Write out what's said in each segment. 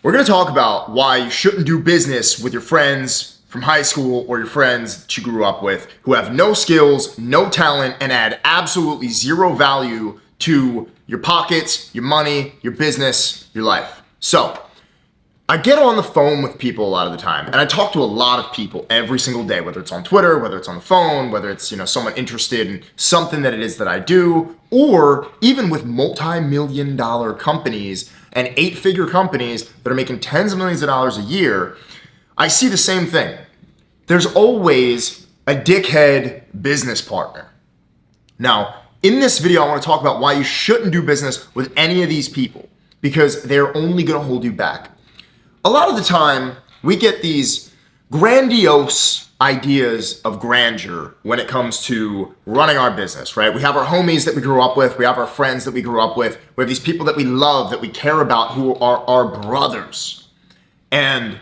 We're going to talk about why you shouldn't do business with your friends from high school or your friends that you grew up with who have no skills, no talent, and add absolutely zero value to your pockets, your money, your business, your life. So, I get on the phone with people a lot of the time, and I talk to a lot of people every single day, whether it's on Twitter, whether it's on the phone, whether it's, someone interested in something that it is that I do, or even with multi-million dollar companies and 8-figure companies that are making tens of millions of dollars a year. I see the same thing. There's always a dickhead business partner. Now, in this video, I want to talk about why you shouldn't do business with any of these people, because they're only going to hold you back. A lot of the time, we get these grandiose ideas of grandeur when it comes to running our business, right? We have our homies that we grew up with. We have our friends that we grew up with. We have these people that we love, that we care about, who are our brothers. And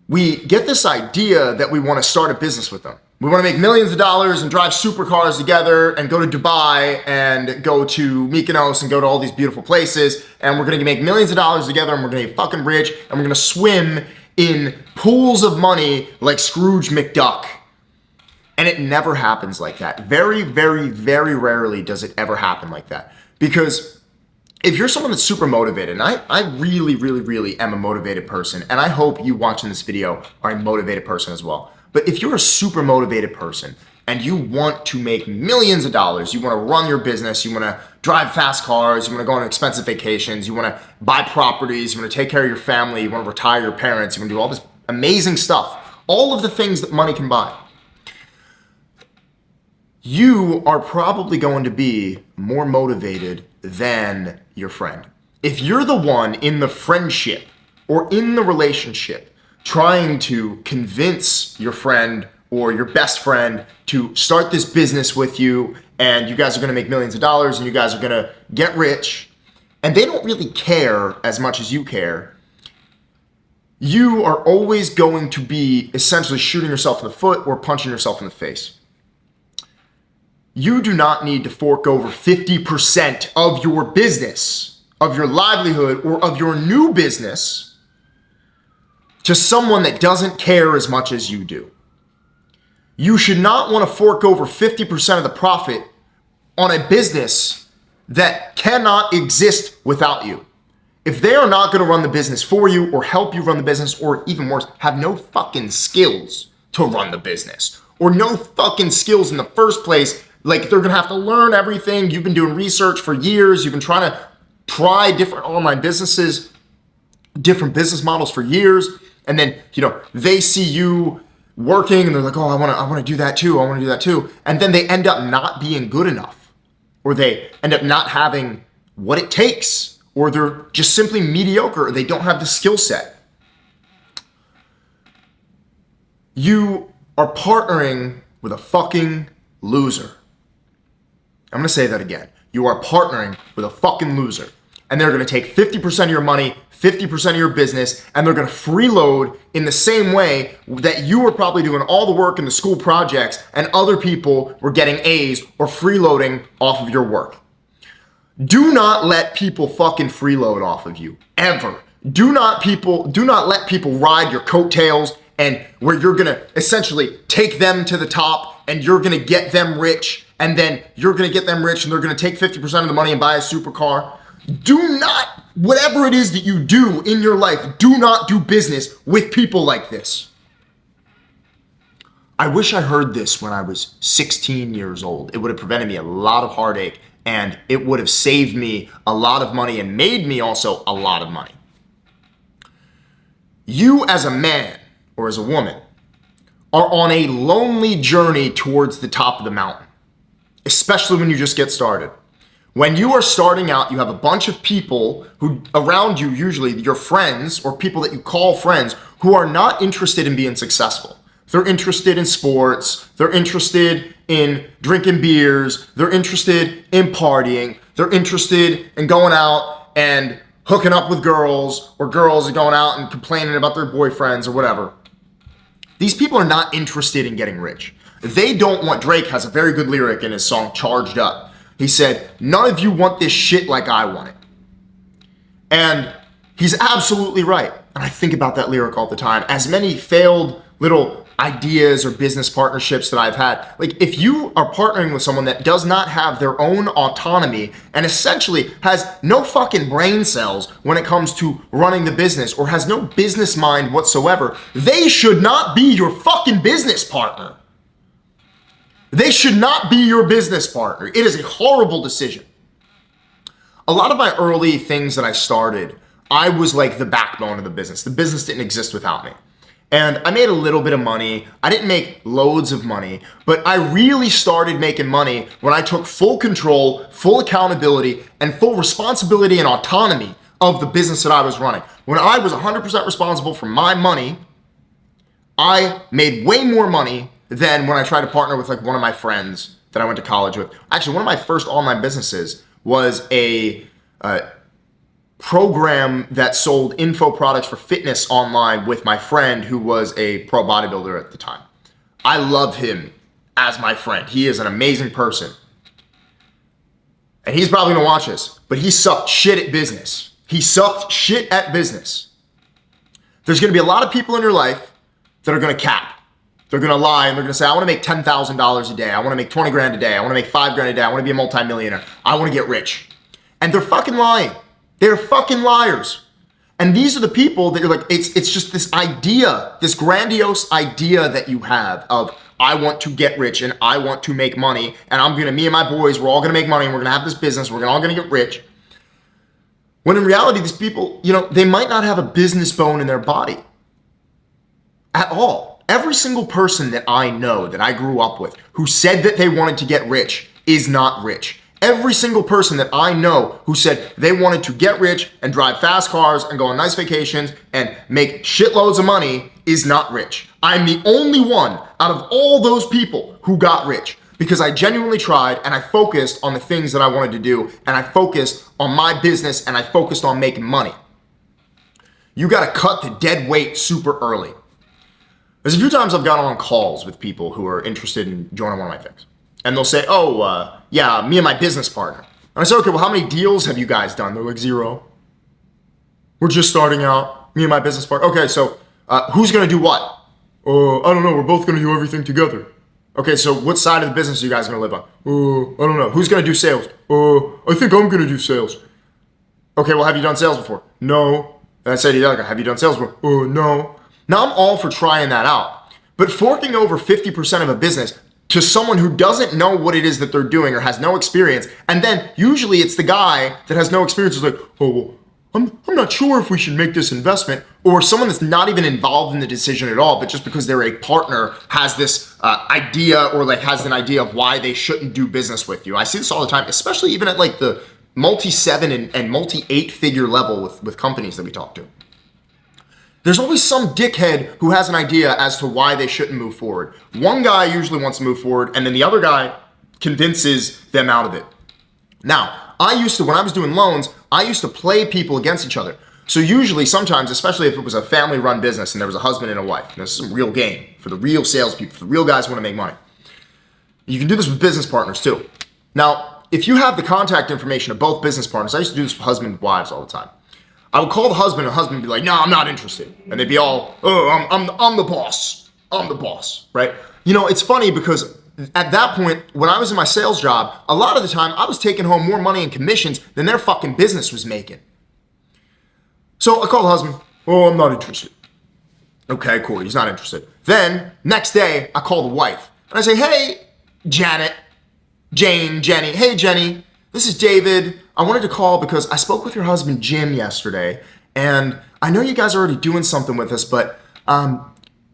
we get this idea that we want to start a business with them. We want to make millions of dollars and drive supercars together and go to Dubai and go to Mykonos and go to all these beautiful places. And we're going to make millions of dollars together and we're going to get fucking rich and we're going to swim in pools of money like Scrooge McDuck. And it never happens like that. Very, very, very rarely does it ever happen like that. Because if you're someone that's super motivated, and I really, really, really am a motivated person, and I hope you watching this video are a motivated person as well. But if you're a super motivated person and you want to make millions of dollars, you want to run your business, you want to drive fast cars, you want to go on expensive vacations, you want to buy properties, you want to take care of your family, you want to retire your parents, you want to do all this amazing stuff, all of the things that money can buy, you are probably going to be more motivated than your friend. If you're the one in the friendship or in the relationship trying to convince your friend or your best friend to start this business with you, and you guys are gonna make millions of dollars and you guys are gonna get rich, and they don't really care as much as you care, you are always going to be essentially shooting yourself in the foot or punching yourself in the face. You do not need to fork over 50% of your business, of your livelihood, or of your new business to someone that doesn't care as much as you do. You should not want to fork over 50% of the profit on a business that cannot exist without you. If they are not going to run the business for you or help you run the business, or even worse, have no fucking skills to run the business, or no fucking skills in the first place, like they're going to have to learn everything. You've been doing research for years. You've been trying to try different online businesses, different business models for years. And then, they see you working and they're like, oh, I want to do that too. I want to do that too. And then they end up not being good enough, or they end up not having what it takes, or they're just simply mediocre, or they don't have the skill set. You are partnering with a fucking loser. I'm going to say that again. You are partnering with a fucking loser. And they're going to take 50% of your money, 50% of your business, and they're going to freeload in the same way that you were probably doing all the work in the school projects and other people were getting A's or freeloading off of your work. Do not let people fucking freeload off of you, ever. Do not let people ride your coattails, and where you're going to essentially take them to the top and you're going to get them rich, and then you're going to get them rich and they're going to take 50% of the money and buy a supercar. Do not, whatever it is that you do in your life, do not do business with people like this. I wish I heard this when I was 16 years old. It would have prevented me a lot of heartache, and it would have saved me a lot of money and made me also a lot of money. You as a man or as a woman are on a lonely journey towards the top of the mountain, especially when you just get started. When you are starting out, you have a bunch of people who around you, usually your friends or people that you call friends, who are not interested in being successful. They're interested in sports. They're interested in drinking beers. They're interested in partying. They're interested in going out and hooking up with girls, or girls are going out and complaining about their boyfriends or whatever. These people are not interested in getting rich. They don't want, Drake has a very good lyric in his song Charged Up. He said, none of you want this shit like I want it. And He's absolutely right. And I think about that lyric all the time. As many failed little ideas or business partnerships that I've had, like if you are partnering with someone that does not have their own autonomy and essentially has no fucking brain cells when it comes to running the business or has no business mind whatsoever, they should not be your fucking business partner. They should not be your business partner. It is a horrible decision. A lot of my early things that I started, I was like the backbone of the business. The business didn't exist without me. And I made a little bit of money. I didn't make loads of money, but I really started making money when I took full control, full accountability, and full responsibility and autonomy of the business that I was running. When I was 100% responsible for my money, I made way more money than when I tried to partner with like one of my friends that I went to college with. Actually, one of my first online businesses was a program that sold info products for fitness online with my friend who was a pro bodybuilder at the time. I love him as my friend. He is an amazing person. And he's probably gonna watch this, but he sucked shit at business. He sucked shit at business. There's gonna be a lot of people in your life that are gonna cap. They're gonna lie and they're gonna say, I wanna make $10,000 a day. I wanna make 20 grand a day. I wanna make 5 grand a day. I wanna be a multimillionaire. I wanna get rich. And they're fucking lying. They're fucking liars. And these are the people that you're like, it's just this idea, this grandiose idea that you have of, I want to get rich and I want to make money and me and my boys, we're all gonna make money and we're gonna have this business, we're all gonna get rich. When in reality, these people, they might not have a business bone in their body at all. Every single person that I know that I grew up with who said that they wanted to get rich is not rich. Every single person that I know who said they wanted to get rich and drive fast cars and go on nice vacations and make shitloads of money is not rich. I'm the only one out of all those people who got rich because I genuinely tried and I focused on the things that I wanted to do and I focused on my business and I focused on making money. You gotta cut the dead weight super early. There's a few times I've gone on calls with people who are interested in joining one of my things. And they'll say, yeah, me and my business partner. And I say, okay, well, how many deals have you guys done? They're like, 0. We're just starting out, me and my business partner. Okay, so who's gonna do what? I don't know, we're both gonna do everything together. Okay, so what side of the business are you guys gonna live on? I don't know, who's gonna do sales? I think I'm gonna do sales. Okay, well, have you done sales before? No. And I say to the other guy, have you done sales before? No. Now I'm all for trying that out. But forking over 50% of a business to someone who doesn't know what it is that they're doing or has no experience, and then usually it's the guy that has no experience who's like, I'm not sure if we should make this investment, or someone that's not even involved in the decision at all, but just because they're a partner has this idea or like has an idea of why they shouldn't do business with you. I see this all the time, especially even at like the multi-7 and multi-8 figure level with companies that we talk to. There's always some dickhead who has an idea as to why they shouldn't move forward. One guy usually wants to move forward, and then the other guy convinces them out of it. Now, when I was doing loans, I used to play people against each other. So usually, sometimes, especially if it was a family-run business and there was a husband and a wife, and there's some real game for the real salespeople, for the real guys who want to make money. You can do this with business partners too. Now, if you have the contact information of both business partners, I used to do this with husband and wives all the time. I would call the husband and the husband would be like, no, I'm not interested. And they'd be all, I'm the boss. I'm the boss, right? It's funny because at that point, when I was in my sales job, a lot of the time I was taking home more money in commissions than their fucking business was making. So I call the husband, I'm not interested. Okay, cool, he's not interested. Then, next day, I call the wife. And I say, hey, Jenny, hey, Jenny, this is David. I wanted to call because I spoke with your husband, Jim, yesterday, and I know you guys are already doing something with us, but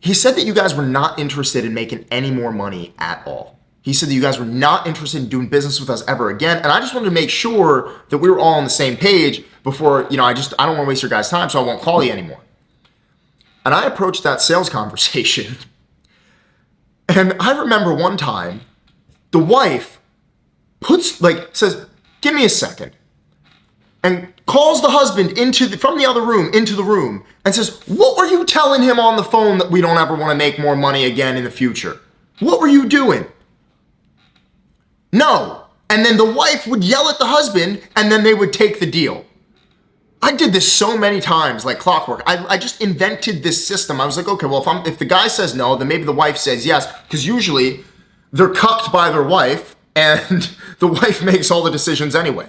he said that you guys were not interested in making any more money at all. He said that you guys were not interested in doing business with us ever again, and I just wanted to make sure that we were all on the same page before, I don't want to waste your guys' time, so I won't call you anymore. And I approached that sales conversation, and I remember one time, the wife says, give me a second, and calls the husband from the other room into the room and says, what were you telling him on the phone that we don't ever want to make more money again in the future? What were you doing? No. And then the wife would yell at the husband and then they would take the deal. I did this so many times, like clockwork. I just invented this system. I was like, okay, well, if the guy says no, then maybe the wife says yes, because usually they're cucked by their wife, and the wife makes all the decisions anyway.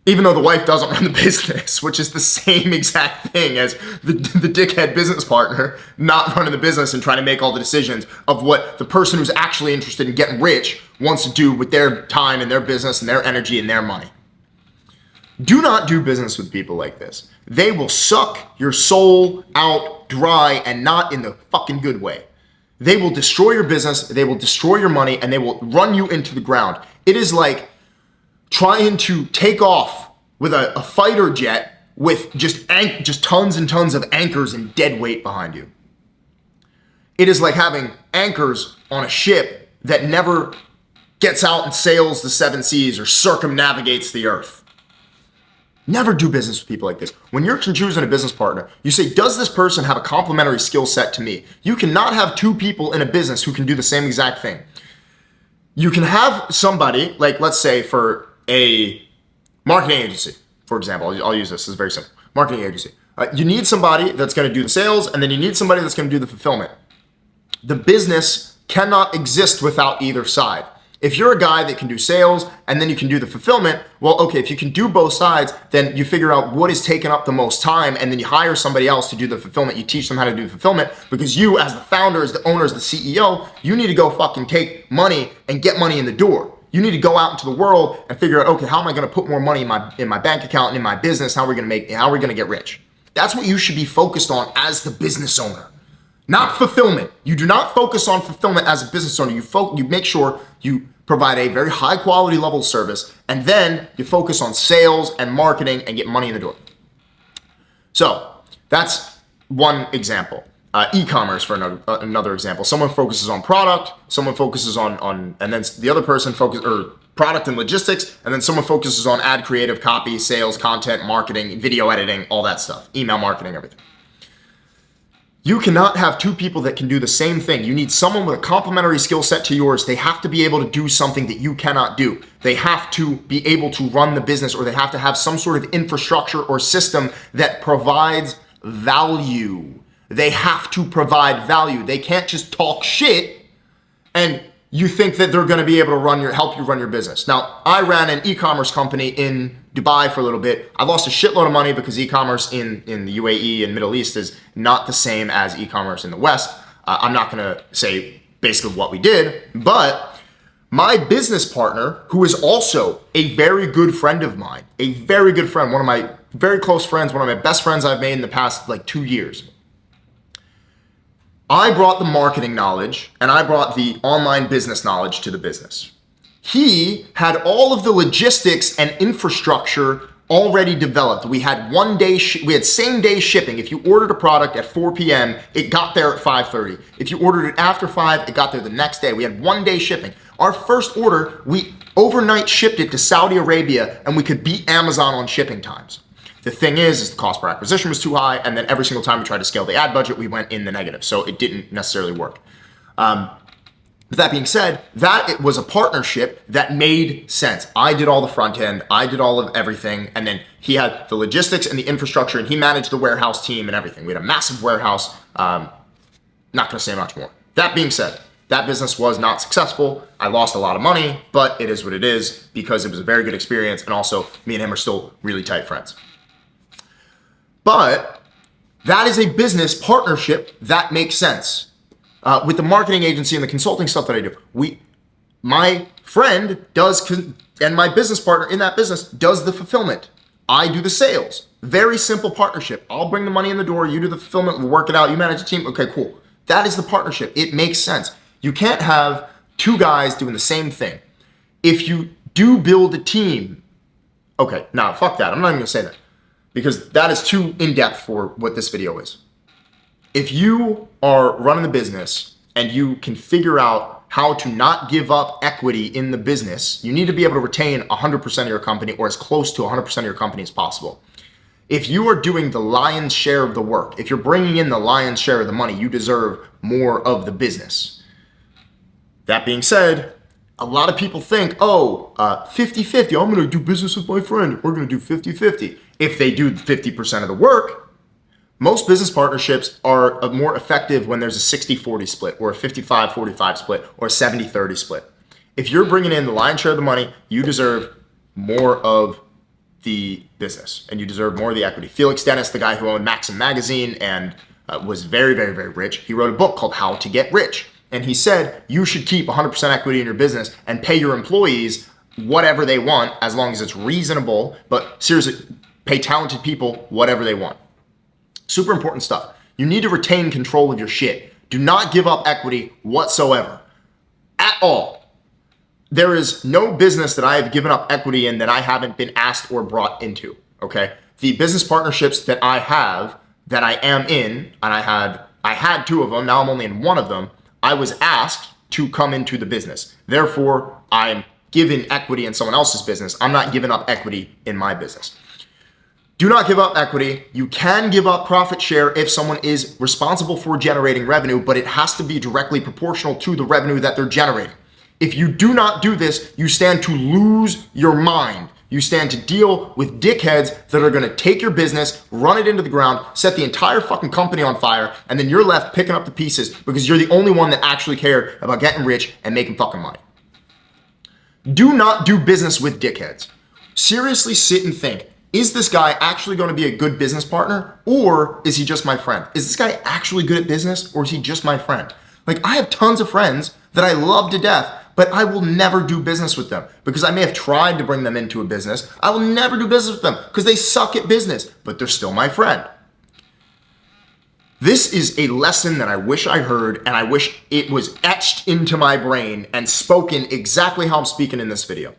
Even though the wife doesn't run the business, which is the same exact thing as the dickhead business partner not running the business and trying to make all the decisions of what the person who's actually interested in getting rich wants to do with their time and their business and their energy and their money. Do not do business with people like this. They will suck your soul out dry, and not in the fucking good way. They will destroy your business, they will destroy your money, and they will run you into the ground. It is like trying to take off with a fighter jet with just tons and tons of anchors and dead weight behind you. It is like having anchors on a ship that never gets out and sails the seven seas or circumnavigates the earth. Never do business with people like this. When you're choosing a business partner, you say, does this person have a complementary skill set to me? You cannot have two people in a business who can do the same exact thing. You can have somebody, like let's say for a marketing agency, for example, I'll use this, it's very simple. Marketing agency. You need somebody that's going to do the sales, and then you need somebody that's going to do the fulfillment. The business cannot exist without either side. If you're a guy that can do sales and then you can do the fulfillment, well, okay, if you can do both sides, then you figure out what is taking up the most time, and then you hire somebody else to do the fulfillment. You teach them how to do fulfillment, because you, as the founder, as the owner, as the CEO, you need to go fucking take money and get money in the door. You need to go out into the world and figure out, okay, how am I going to put more money in my bank account and in my business? How are we going to get rich? That's what you should be focused on as the business owner. Not fulfillment. You do not focus on fulfillment as a business owner. You make sure you provide a very high quality level of service, and then you focus on sales and marketing and get money in the door. So that's one example. E-commerce for another example. Someone focuses on product, someone focuses on and then the other person focuses product and logistics, and then someone focuses on ad creative, copy, sales, content, marketing, video editing, all that stuff, email marketing, everything. You cannot have two people that can do the same thing. You need someone with a complementary skill set to yours. They have to be able to do something that you cannot do. They have to be able to run the business, or they have to have some sort of infrastructure or system that provides value. They have to provide value. They can't just talk shit and you think that they're going to be able to help you run your business. Now, I ran an e-commerce company in Dubai for a little bit. I lost a shitload of money because e-commerce in the UAE and Middle East is not the same as e-commerce in the West. I'm not going to say basically what we did, but my business partner, who is also a very good friend of mine, a very good friend, one of my very close friends, one of my best friends I've made in the past 2 years. I brought the marketing knowledge and I brought the online business knowledge to the business. He had all of the logistics and infrastructure already developed. We had we had same day shipping. If you ordered a product at 4 p.m., it got there at 5:30. If you ordered it after 5, it got there the next day. We had 1 day shipping. Our first order, we overnight shipped it to Saudi Arabia, and we could beat Amazon on shipping times. The thing is the cost per acquisition was too high, and then every single time we tried to scale the ad budget, we went in the negative. So it didn't necessarily work. With that being said, it was a partnership that made sense. I did all the front end, I did all of everything, and then he had the logistics and the infrastructure, and he managed the warehouse team and everything. We had a massive warehouse. Not gonna say much more. That being said, that business was not successful. I lost a lot of money, but it is what it is, because it was a very good experience, and also me and him are still really tight friends. But that is a business partnership that makes sense. With the marketing agency and the consulting stuff that I do, my friend does, and my business partner in that business does the fulfillment. I do the sales. Very simple partnership. I'll bring the money in the door, you do the fulfillment, we'll work it out, you manage the team, okay, cool. That is the partnership. It makes sense. You can't have two guys doing the same thing. If you do build a team, okay, now fuck that, I'm not even gonna say that, because that is too in-depth for what this video is. If you are running the business and you can figure out how to not give up equity in the business, you need to be able to retain 100% of your company, or as close to 100% of your company as possible. If you are doing the lion's share of the work, if you're bringing in the lion's share of the money, you deserve more of the business. That being said, a lot of people think, 50-50, I'm gonna do business with my friend. We're gonna do 50-50. If they do 50% of the work, most business partnerships are more effective when there's a 60-40 split or a 55-45 split or a 70-30 split. If you're bringing in the lion's share of the money, you deserve more of the business and you deserve more of the equity. Felix Dennis, the guy who owned Maxim magazine and was very, very, very rich, he wrote a book called How to Get Rich. And he said you should keep 100% equity in your business and pay your employees whatever they want as long as it's reasonable, but seriously, pay talented people whatever they want. Super important stuff. You need to retain control of your shit. Do not give up equity whatsoever. At all. There is no business that I have given up equity in that I haven't been asked or brought into, okay? The business partnerships that I have, that I am in, and I had 2 of them, now I'm only in 1 of them, I was asked to come into the business. Therefore, I'm given equity in someone else's business. I'm not giving up equity in my business. Do not give up equity. You can give up profit share if someone is responsible for generating revenue, but it has to be directly proportional to the revenue that they're generating. If you do not do this, you stand to lose your mind. You stand to deal with dickheads that are gonna take your business, run it into the ground, set the entire fucking company on fire, and then you're left picking up the pieces because you're the only one that actually cared about getting rich and making fucking money. Do not do business with dickheads. Seriously sit and think, is this guy actually gonna be a good business partner or is he just my friend? Is this guy actually good at business or is he just my friend? Like, I have tons of friends that I love to death, but I will never do business with them because I may have tried to bring them into a business. I will never do business with them because they suck at business, but they're still my friend. This is a lesson that I wish I heard and I wish it was etched into my brain and spoken exactly how I'm speaking in this video.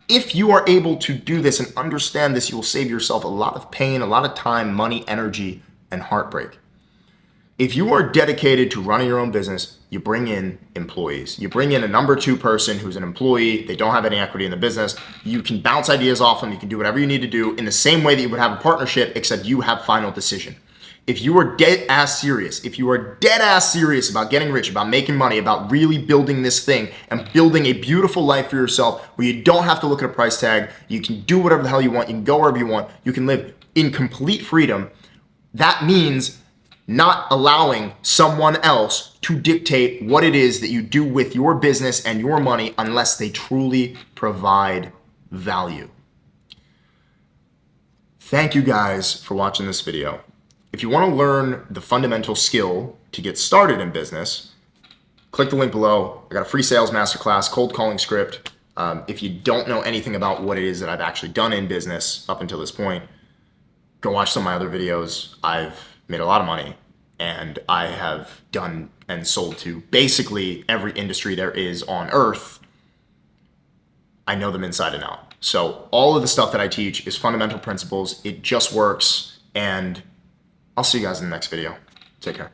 If you are able to do this and understand this, you will save yourself a lot of pain, a lot of time, money, energy, and heartbreak. If you are dedicated to running your own business, you bring in employees. You bring in a number 2 person who's an employee. They don't have any equity in the business. You can bounce ideas off them. You can do whatever you need to do in the same way that you would have a partnership, except you have final decision. If you are dead ass serious about getting rich, about making money, about really building this thing and building a beautiful life for yourself where you don't have to look at a price tag, you can do whatever the hell you want, you can go wherever you want, you can live in complete freedom, that means not allowing someone else to dictate what it is that you do with your business and your money unless they truly provide value. Thank you guys for watching this video. If you want to learn the fundamental skill to get started in business, click the link below. I got a free sales masterclass, cold calling script. If you don't know anything about what it is that I've actually done in business up until this point, go watch some of my other videos. I've made a lot of money and I have done and sold to basically every industry there is on earth. I know them inside and out. So all of the stuff that I teach is fundamental principles. It just works. And I'll see you guys in the next video. Take care.